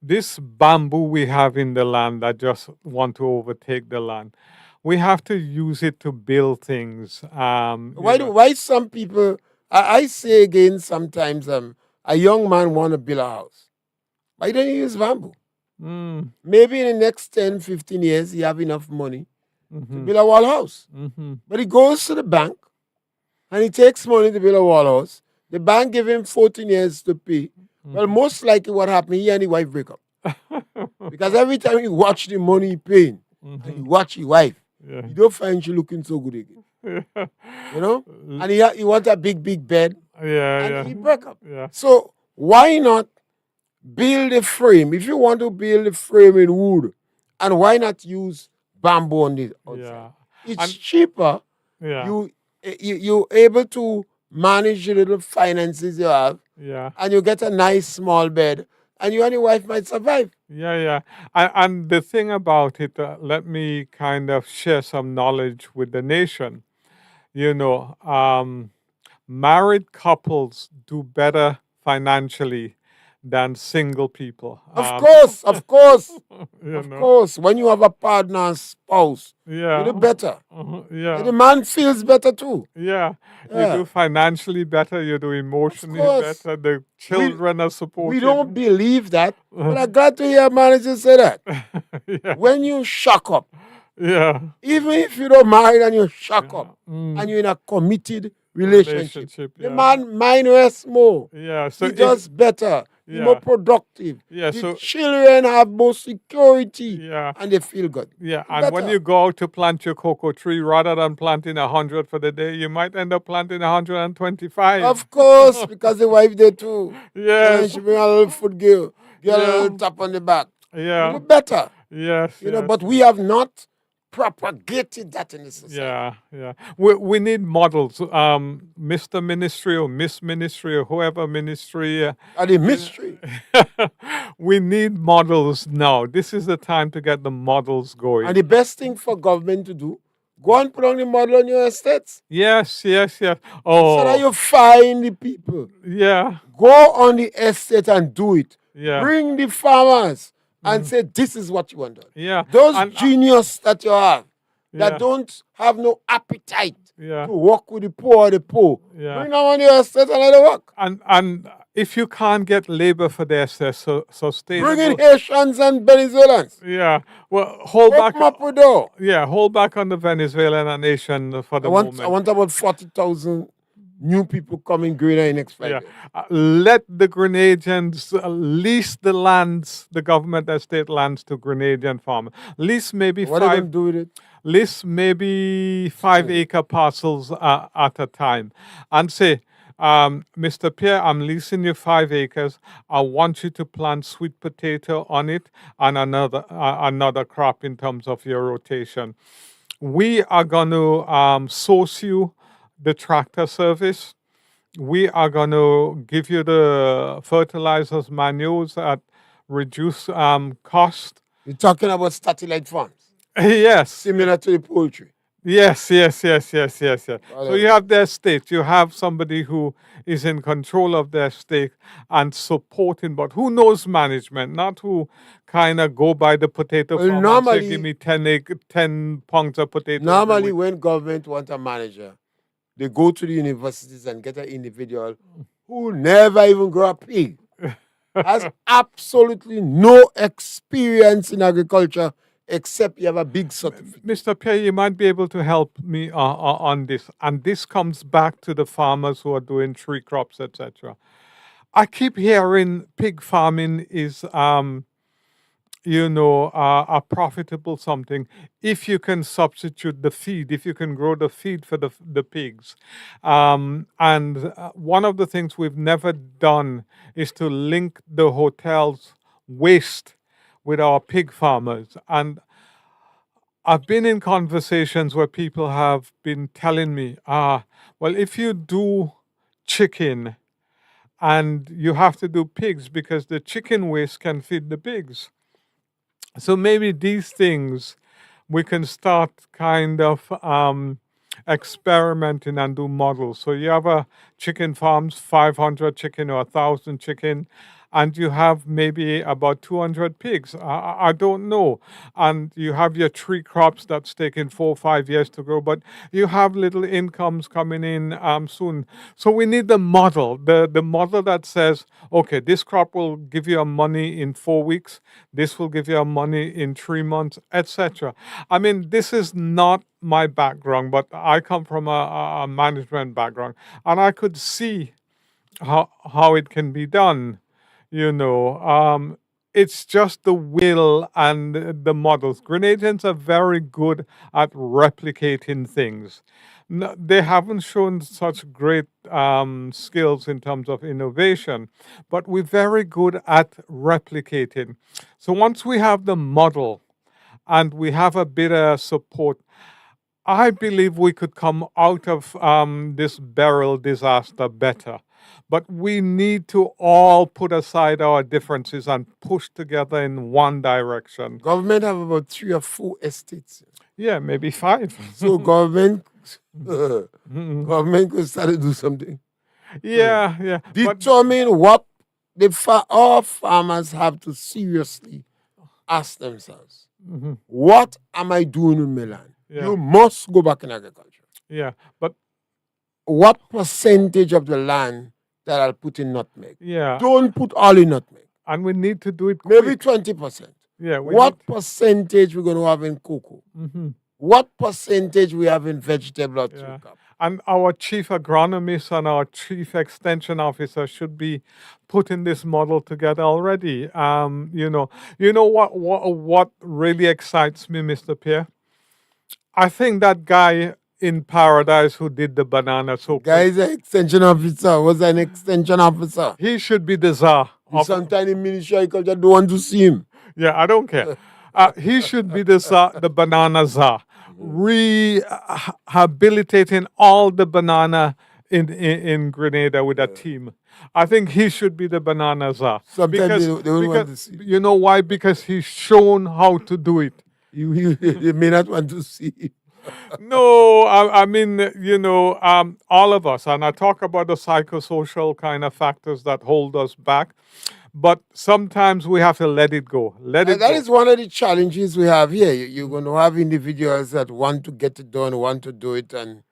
this bamboo we have in the land that just want to overtake the land, we have to use it to build things.
Why some people, I say again sometimes, a young man want to build a house. Why don't you use bamboo? Maybe in the next 10, 15 years, he have enough money to build a wall house.
Mm-hmm.
But he goes to the bank and he takes money to build a wall house. The bank give him 14 years to pay. Well, most likely what happened, he and his wife break up. Because every time you watch the money he paying, and you watch his wife,
Yeah.
you don't find she looking so good again.
Yeah.
You know? And he wants a big bed,
Yeah.
and
Yeah.
he break up.
Yeah.
So why not build a frame? If you want to build a frame in wood, and why not use bamboo on the outside?
Yeah.
It's
And-
cheaper.
Yeah.
You're able to manage the little finances you have,
Yeah.
and you get a nice small bed, and you and your wife might survive.
Yeah, yeah. And the thing about it, let me kind of share some knowledge with the nation. You know, married couples do better financially than single people.
Of course, of course,
You
of
know?
course. When you have a partner and spouse,
Yeah.
you do better.
Yeah.
And the man feels better too.
Yeah. You
Yeah.
do financially better, you do emotionally
course.
better, the children are supported.
We don't believe that, but I'm glad to hear managers say that.
Yeah.
When you shock up,
Yeah.
even if you don't marry and you shock up,
Mm.
and you're in a committed relationship, the
yeah.
man mind rests more.
Yeah. So
He does better. He's more
Yeah.
productive.
Yeah,
The
so-
children have more security,
Yeah.
and they feel good.
Yeah,
Do
and when
better.
you go out to plant your cocoa tree, rather than planting 100 for the day, you might end up planting 125.
Of course, because the wife there too. And then
Yes.
she bring a little foot girl, get a
Yeah.
little tap on the back. You
Yeah.
do better.
Yes.
You know,
yes.
but we have not propagated that in the society.
Yeah, yeah. We need models. Mr. Ministry or Miss Ministry or whoever ministry.
And the mystery.
We need models now. This is the time to get the models going.
And the best thing for government to do, go and put on the model on your estates.
Yes, yes, yes.
So that
Oh,
you find the people.
yeah,
Go on the estate and do it.
yeah,
Bring the farmers and say, this is what you want done.
yeah.
Those
And,
genius that you have that
yeah.
don't have no appetite
Yeah.
to work with the poor,
Yeah.
bring them on your estate and let them work.
And if you can't get labor for this, sustainable.
Bring in Haitians and Venezuelans.
Yeah. Well, hold back.
Open up a door.
Yeah, hold back on the Venezuelan and Asian for the moment.
I want about 40,000 new people coming Grenada in next 5
Yeah.
years.
Let the Grenadians lease the lands, the government estate lands to Grenadian farmers. Lease maybe
What are they going to
five.
do with it?
Lease maybe 5-acre parcels at a time, and say, Mr. Pierre, I'm leasing you 5 acres. I want you to plant sweet potato on it and another crop in terms of your rotation. We are going to source you the tractor service. We are going to give you the fertilizers, manures at reduced cost.
You're talking about satellite farms,
Yes.
similar to the poultry.
Yes. So
Whatever.
you have the estate, you have somebody who is in control of the estate and supporting, but who knows management, not who kind of go by the potato
Well,
farm and
normally-
say, give me 10 pounds of potato.
Normally, when government want a manager, they go to the universities and get an individual who never even grow a pig, has absolutely no experience in agriculture except you have a big certificate.
Mr. Pierre, you might be able to help me on this. And this comes back to the farmers who are doing tree crops, etc. I keep hearing pig farming is, a profitable something if you can substitute the feed, if you can grow the feed for the pigs. And one of the things we've never done is to link the hotel's waste with our pig farmers. And I've been in conversations where people have been telling me, well, if you do chicken and you have to do pigs because the chicken waste can feed the pigs. So maybe these things we can start kind of experimenting and do models. So you have a chicken farms, 500 chicken or 1,000 chicken, and you have maybe about 200 pigs. I don't know. And you have your tree crops that's taking 4 or 5 years to grow, but you have little incomes coming in soon. So we need the model, the model that says, okay, this crop will give you money in 4 weeks, this will give you money in 3 months, etc. I mean, this is not my background, but I come from a management background, and I could see how it can be done. You know, it's just the will and the models. Grenadians are very good at replicating things. They haven't shown such great skills in terms of innovation, but we're very good at replicating. So once we have the model and we have a bit of support, I believe we could come out of this Beryl disaster better. But we need to all put aside our differences and push together in one direction.
Government have about 3 or 4 estates.
Yeah, maybe 5.
So government could start to do something.
Yeah. But
Determine what all farmers have to seriously ask themselves. What am I doing with my land?
Yeah.
You must go back in agriculture.
yeah, but
What percentage of the land that I'll put in nutmeg?
yeah,
Don't put all in nutmeg.
and we need to do it
Maybe
quick.
20%.
Yeah, we
What
need-
percentage we're going to have in cocoa? What percentage we have in vegetable or tree
Yeah.
crop?
And our chief agronomist and our chief extension officer should be putting this model together already. You know what really excites me, Mr. Pierre? I think that guy in Paradise who did the banana so quick,
Guy is an extension officer. Was an extension officer.
he should be the czar. of-
Sometimes in Ministry of Agriculture don't want to see him.
Yeah, I don't care. He should be the czar, the banana czar, rehabilitating all the banana in Grenada with a team. I think he should be the banana czar.
Sometimes they don't want to see him.
You know why? Because he's shown how to do it.
You may not want to see him.
No, I mean, all of us, and I talk about the psychosocial kind of factors that hold us back, but sometimes we have to let it go. Let it
That
go.
is one of the challenges we have here. You're going to have individuals that want to get it done, want to do it, and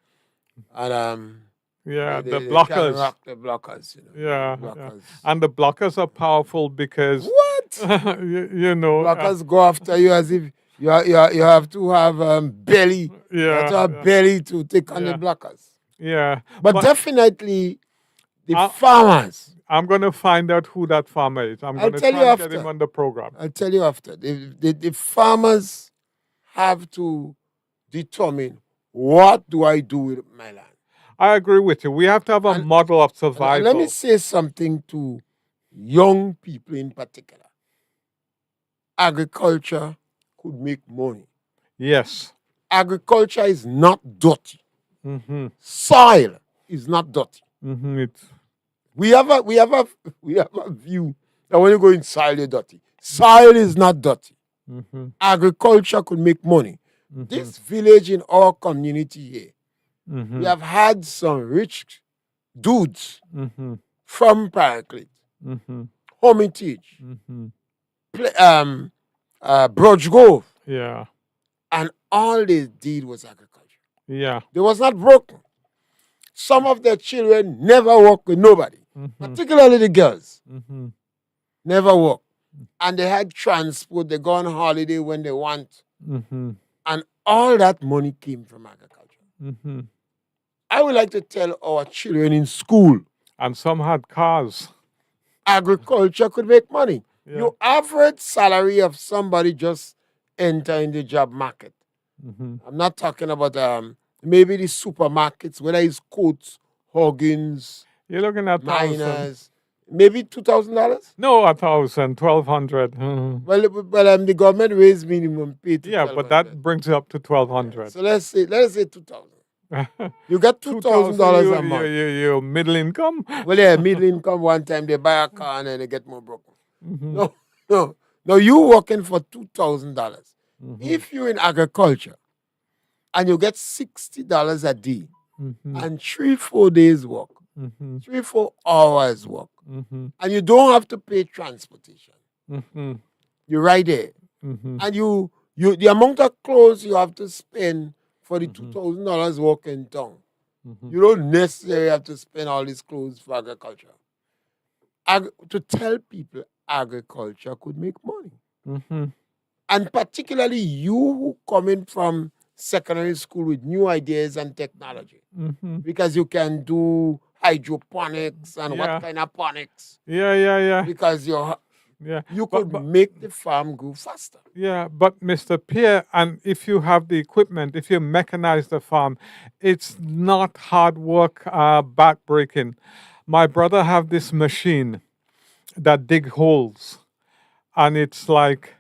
Yeah,
they
the
can't
blockers.
rock the blockers.
Yeah.
blockers.
And the blockers are powerful because,
What?
you know,
Blockers go after you as if you have to have belly. You have to have belly to take on the
Yeah.
blockers.
yeah.
But definitely the farmers.
I'm going to find out who that farmer is. I'm
I'll
going to
tell
try
you
and get
after.
him on the program.
I'll tell you after. The farmers have to determine, what do I do with my land?
I agree with you. We have to have a model of
And
survival.
let me say something to young people in particular. Agriculture could make money.
Yes.
Agriculture is not dirty.
Mm-hmm.
Soil is not dirty.
Mm-hmm.
We have a view that when you go in soil, you're dirty. Soil is not dirty.
Mm-hmm.
Agriculture could make money. This village in our community here,
Mm-hmm.
we have had some rich dudes
Mm-hmm.
from Paraclete,
Mm-hmm.
Hermitage,
Mm-hmm.
Brudge Grove,
Yeah.
and all they did was agriculture.
Yeah.
They was not broken. Some of their children never worked with nobody,
Mm-hmm.
particularly the girls.
Mm-hmm.
Never worked. And they had transport. They go on holiday when they want.
Mm-hmm.
And all that money came from agriculture.
Mm-hmm.
I would like to tell our children in school,
And some had cars.
agriculture could make money.
Yeah.
Your average salary of somebody just entering the job market.
Mm-hmm.
I'm not talking about maybe the supermarkets, whether it's Coates, Hoggins,
You're looking at 1,000.
Miners, maybe $2,000.
No, 1,000, 1,200. Mhm.
Well, the government raised minimum pay to
Yeah, but
1,200.
that brings it up to 1,200.
So let's say 2,000. You get $2,000 a month.
Your middle income?
Well, yeah, middle income one time they buy a car and then they get more broken.
Mhm.
No, you working for $2,000.
Mhm.
If you're in agriculture and you get $60 a day
Mhm.
and 3-4 days work,
Mm-hmm.
3-4 hours walk.
Mm-hmm.
And you don't have to pay transportation.
Mm-hmm.
You're right there.
Mm-hmm.
And you the amount of clothes you have to spend for the
Mm-hmm.
$2,000 walk in town.
Mm-hmm.
You don't necessarily have to spend all these clothes for agriculture. To tell people agriculture could make money.
Mm-hmm.
And particularly you who coming from secondary school with new ideas and technology.
Mm-hmm.
Because you can do hydroponics and what
Yeah.
kind of phonics.
Yeah.
Because
Yeah.
you
But
could make the farm grow faster.
yeah, but Mr. Pierre, and if you have the equipment, if you mechanize the farm, it's not hard work, backbreaking. My brother have this machine that dig holes, and it's like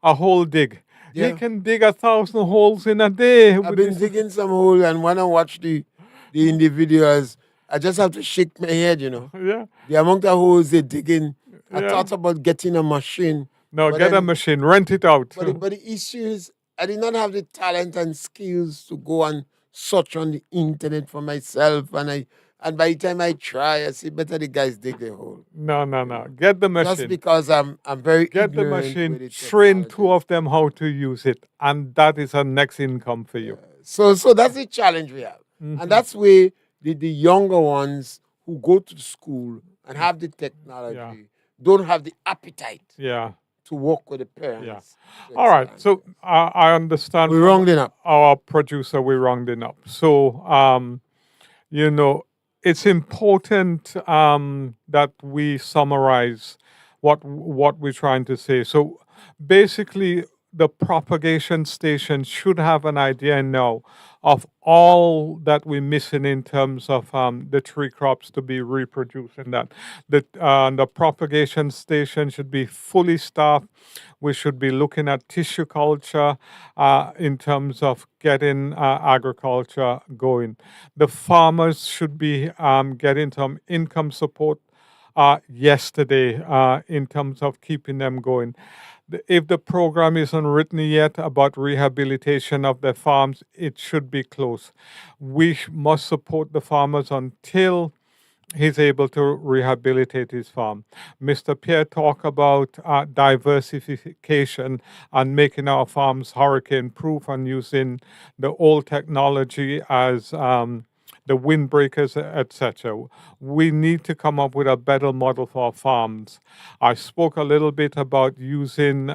a hole dig. He
Yeah.
can dig 1,000 holes in a day
I've
with
been
this.
digging some hole, and when I watch the individuals, I just have to shake my head,
Yeah,
The amount of holes they're digging. I
yeah.
thought about getting a machine,
No,
but
get a
then
machine, rent it out.
but the issue is I did not have the talent and skills to go and search on the internet for myself, and by the time I try, I see better the guys dig the hole.
No. Get the
Just
machine.
because I'm very
Get the
ignorant
machine,
with the
train
technology
two
and
of
stuff.
them how to use it, and that is a next income for
Yeah.
you.
So that's the challenge we have. And
Hmm.
that's where the younger ones who go to school and have the
Yeah,
technology don't have the appetite
yeah,
to work with the
yeah.
parents to
All right.
expand
So
this.
I understand
We're
from
rounding up.
our producer we're rounding up. So you know, it's important that we summarize what we're trying to say. So basically, the propagation station should have an idea now of all that we're missing in terms of the tree crops to be reproduced, and that the propagation station should be fully staffed. We should be looking at tissue culture in terms of getting agriculture going. The farmers should be getting some income support yesterday in terms of keeping them going. If the program isn't written yet about rehabilitation of the farms, it should be close. We must support the farmers until he's able to rehabilitate his farm. Mr. Pierre talked about diversification and making our farms hurricane proof and using the old technology as the windbreakers, etc. We need to come up with a better model for our farms. I spoke a little bit about using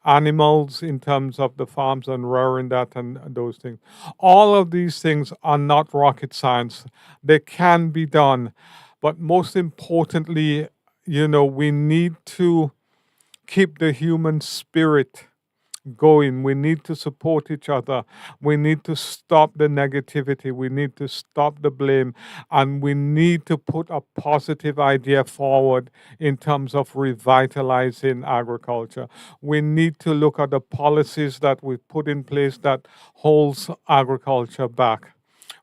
animals in terms of the farms and rearing that and those things. All of these things are not rocket science. They can be done. But most importantly, we need to keep the human spirit going. We need to support each other. We need to stop the negativity. We need to stop the blame. And we need to put a positive idea forward in terms of revitalizing agriculture. We need to look at the policies that we've put in place that holds agriculture back.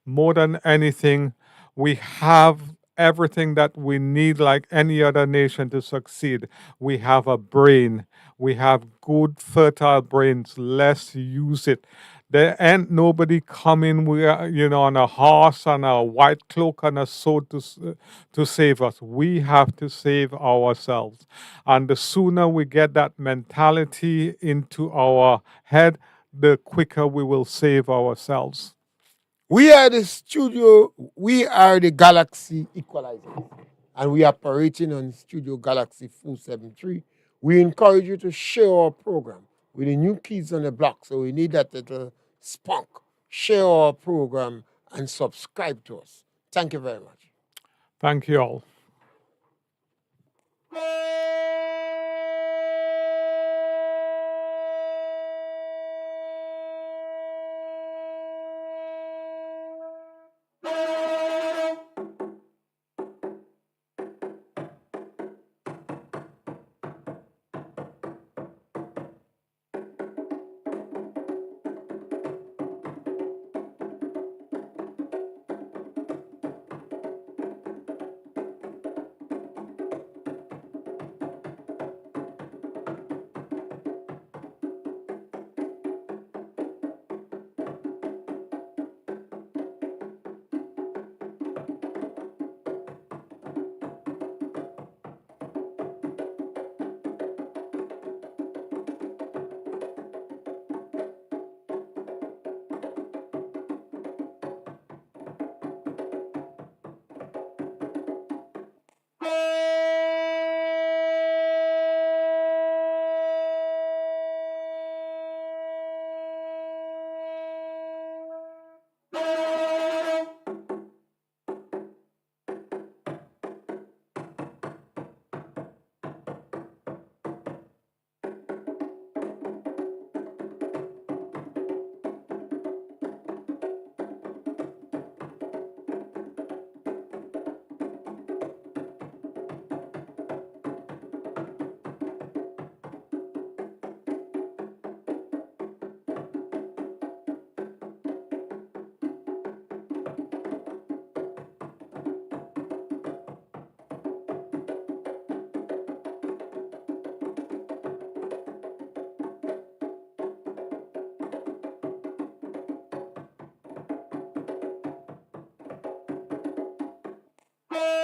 More than anything, we have everything that we need like any other nation to succeed. We have a brain. We have good fertile brains. Let's use it. There ain't nobody coming on a horse and a white cloak and a sword to save us. We have to save ourselves. And the sooner we get that mentality into our head, the quicker we will save ourselves.
We are the studio, we are the Galaxy Equalizers, and we are operating on Studio Galaxy 473. We encourage you to share our program with the new kids on the block. So we need that little spunk. Share our program and subscribe to us. Thank you very much.
Thank you all.